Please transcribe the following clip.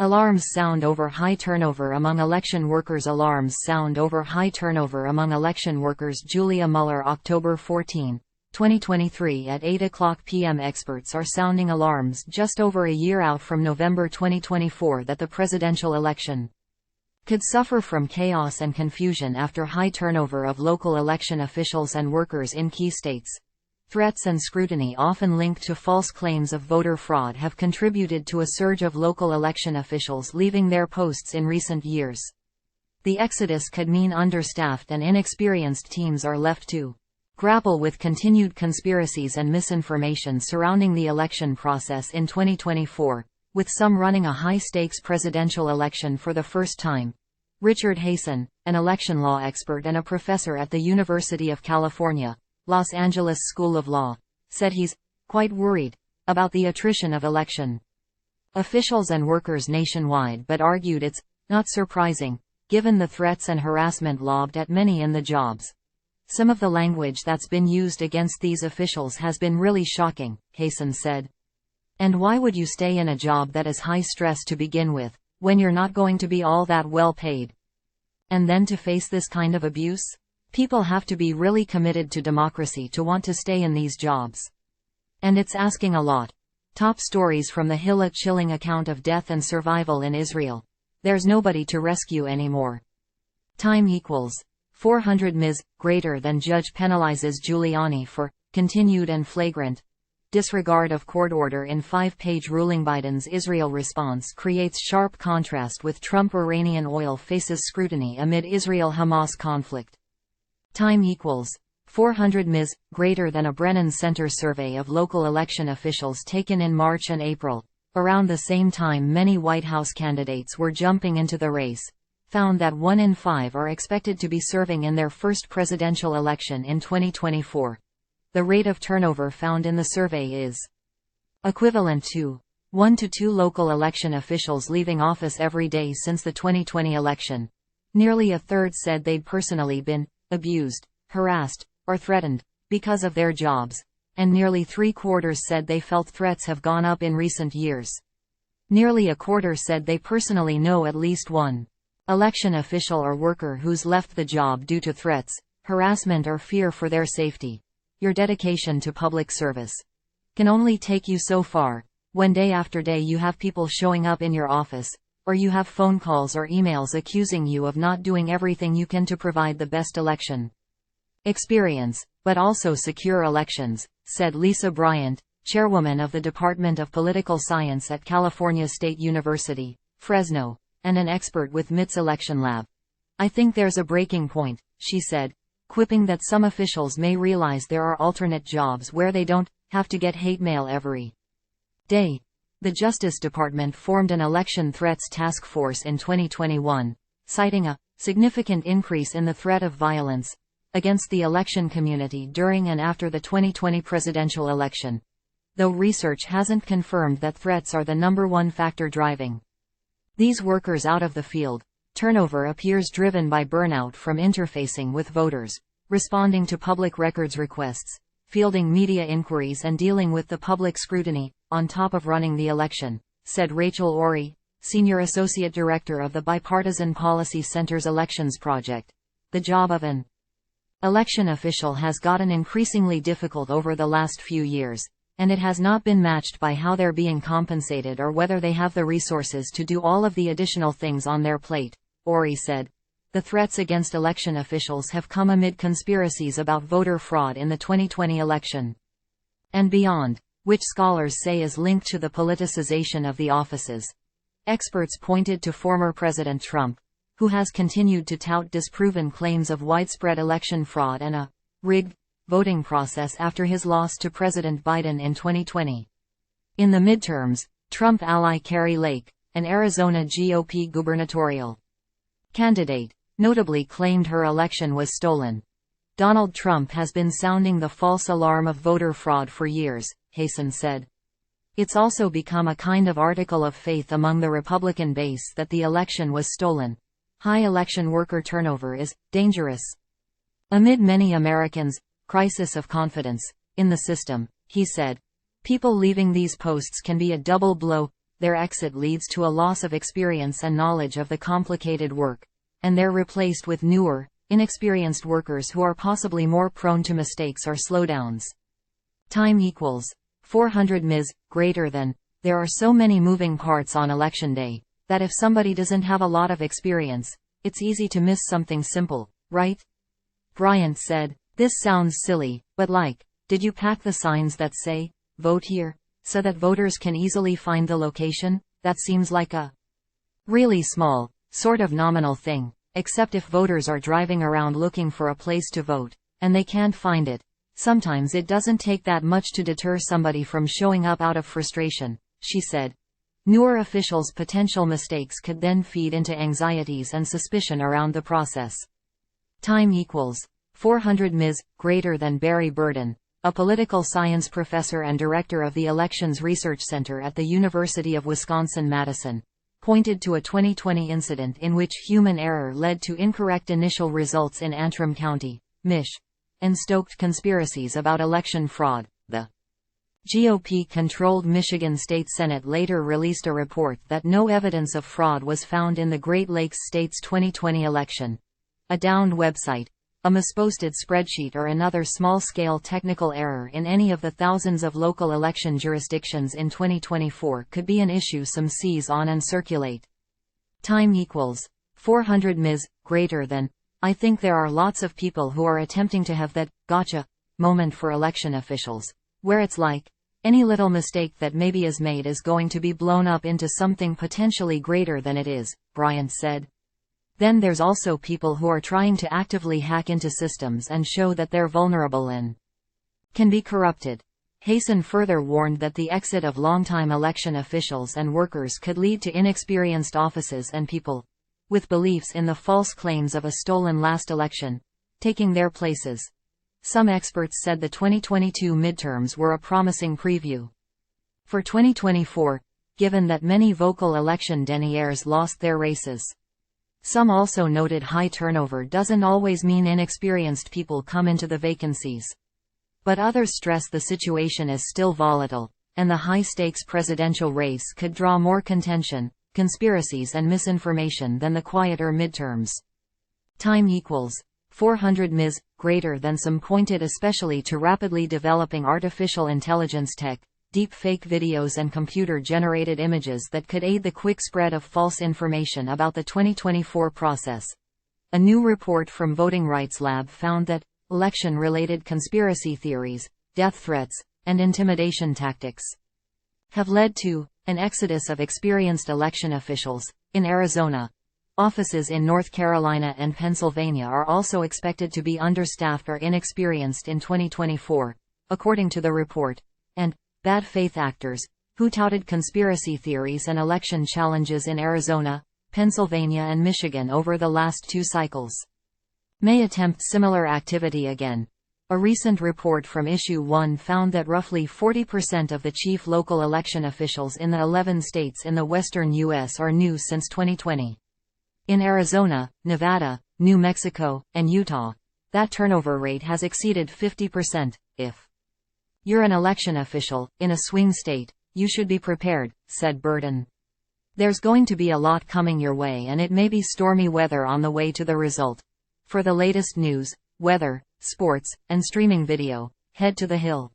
Alarms sound over high turnover among election workers. Alarms sound over high turnover among election workers. Julia Mueller, October 14, 2023 at 8:00 p.m. Experts are sounding alarms just over a year out from November 2024 that the presidential election could suffer from chaos and confusion after high turnover of local election officials and workers in key states. Threats and scrutiny often linked to false claims of voter fraud have contributed to a surge of local election officials leaving their posts in recent years. The exodus could mean understaffed and inexperienced teams are left to grapple with continued conspiracies and misinformation surrounding the election process in 2024, with some running a high-stakes presidential election for the first time. Richard Hasen, an election law expert and a professor at the University of California, Los Angeles School of Law, said he's quite worried about the attrition of election officials and workers nationwide, but argued it's not surprising, given the threats and harassment lobbed at many in the jobs. Some of the language that's been used against these officials has been really shocking, Hasen said. And why would you stay in a job that is high stress to begin with, when you're not going to be all that well paid? And then to face this kind of abuse? People have to be really committed to democracy to want to stay in these jobs. And it's asking a lot. Top stories from the Hill: a chilling account of death and survival in Israel. There's nobody to rescue anymore. Time equals 400 ms. Greater than judge penalizes Giuliani for continued and flagrant disregard of court order in 5-page ruling. Biden's Israel response creates sharp contrast with Trump. Iranian oil faces scrutiny amid Israel-Hamas conflict. Time equals 400 ms. Greater than a Brennan Center survey of local election officials taken in March and April, around the same time many White House candidates were jumping into the race, found that 1 in 5 are expected to be serving in their first presidential election in 2024. The rate of turnover found in the survey is equivalent to 1 to 2 local election officials leaving office every day since the 2020 election. Nearly a third said they'd personally been abused, harassed, or threatened because of their jobs, and nearly 3/4 said they felt threats have gone up in recent years. Nearly a quarter said they personally know at least one election official or worker who's left the job due to threats, harassment, or fear for their safety. Your dedication to public service can only take you so far, when day after day you have people showing up in your office, or you have phone calls or emails accusing you of not doing everything you can to provide the best election experience, but also secure elections, said Lisa Bryant, chairwoman of the Department of Political Science at California State University, Fresno, and an expert with MIT's Election Lab. I think there's a breaking point, she said, quipping that some officials may realize there are alternate jobs where they don't have to get hate mail every day. The Justice Department formed an election threats task force in 2021, citing a significant increase in the threat of violence against the election community during and after the 2020 presidential election, though research hasn't confirmed that threats are the #1 factor driving these workers out of the field. Turnover appears driven by burnout from interfacing with voters, responding to public records requests, fielding media inquiries, and dealing with the public scrutiny, on top of running the election, said Rachel Ori, Senior Associate Director of the Bipartisan Policy Center's Elections Project. The job of an election official has gotten increasingly difficult over the last few years, and it has not been matched by how they're being compensated or whether they have the resources to do all of the additional things on their plate, Ori said. The threats against election officials have come amid conspiracies about voter fraud in the 2020 election and beyond, which scholars say is linked to the politicization of the offices. Experts pointed to former President Trump, who has continued to tout disproven claims of widespread election fraud and a rigged voting process after his loss to President Biden in 2020. In the midterms, Trump ally Kari Lake, an Arizona GOP gubernatorial candidate, notably claimed her election was stolen. Donald Trump has been sounding the false alarm of voter fraud for years, Hasen said. It's also become a kind of article of faith among the Republican base that the election was stolen. High election worker turnover is dangerous. Amid many Americans' crisis of confidence in the system, he said, people leaving these posts can be a double blow their exit leads to a loss of experience and knowledge of the complicated work, and they're replaced with newer, inexperienced workers who are possibly more prone to mistakes or slowdowns. Time equals 400 ms greater than. There are so many moving parts on election day that if somebody doesn't have a lot of experience, it's easy to miss something simple, right? Bryant said, "This sounds silly, but did you pack the signs that say, 'Vote here,' so that voters can easily find the location? That seems like a really small, sort of nominal thing, except if voters are driving around looking for a place to vote, and they can't find it. Sometimes it doesn't take that much to deter somebody from showing up out of frustration," she said. Newer officials' potential mistakes could then feed into anxieties and suspicion around the process. Time equals 400 ms greater than. Barry Burden, a political science professor and director of the Elections Research Center at the University of Wisconsin-Madison, pointed to a 2020 incident in which human error led to incorrect initial results in Antrim County, Mich., and stoked conspiracies about election fraud. The GOP-controlled Michigan State Senate later released a report that no evidence of fraud was found in the Great Lakes State's 2020 election. A downed website, a misposted spreadsheet, or another small-scale technical error in any of the thousands of local election jurisdictions in 2024 could be an issue some seize on and circulate. Time equals 400 ms greater than. I think there are lots of people who are attempting to have that gotcha moment for election officials, where it's like, any little mistake that maybe is made is going to be blown up into something potentially greater than it is, Bryant said. Then there's also people who are trying to actively hack into systems and show that they're vulnerable and can be corrupted. Hasen further warned that the exit of longtime election officials and workers could lead to inexperienced offices and people with beliefs in the false claims of a stolen last election taking their places. Some experts said the 2022 midterms were a promising preview for 2024, given that many vocal election deniers lost their races. Some also noted high turnover doesn't always mean inexperienced people come into the vacancies. But others stress the situation is still volatile, and the high-stakes presidential race could draw more contention, conspiracies and misinformation than the quieter midterms. Time equals 400 ms greater than. Some pointed especially to rapidly developing artificial intelligence tech, deep fake videos and computer-generated images that could aid the quick spread of false information about the 2024 process. A new report from Voting Rights Lab found that election-related conspiracy theories, death threats, and intimidation tactics have led to an exodus of experienced election officials. In Arizona, offices in North Carolina and Pennsylvania are also expected to be understaffed or inexperienced in 2024, according to the report, and bad faith actors, who touted conspiracy theories and election challenges in Arizona, Pennsylvania and Michigan over the last two cycles, may attempt similar activity again. A recent report from Issue 1 found that roughly 40% of the chief local election officials in the 11 states in the western U.S. are new since 2020. In Arizona, Nevada, New Mexico, and Utah, that turnover rate has exceeded 50%. If you're an election official in a swing state, you should be prepared, said Burden. There's going to be a lot coming your way, and it may be stormy weather on the way to the result. For the latest news, weather, sports, and streaming video, head to The Hill.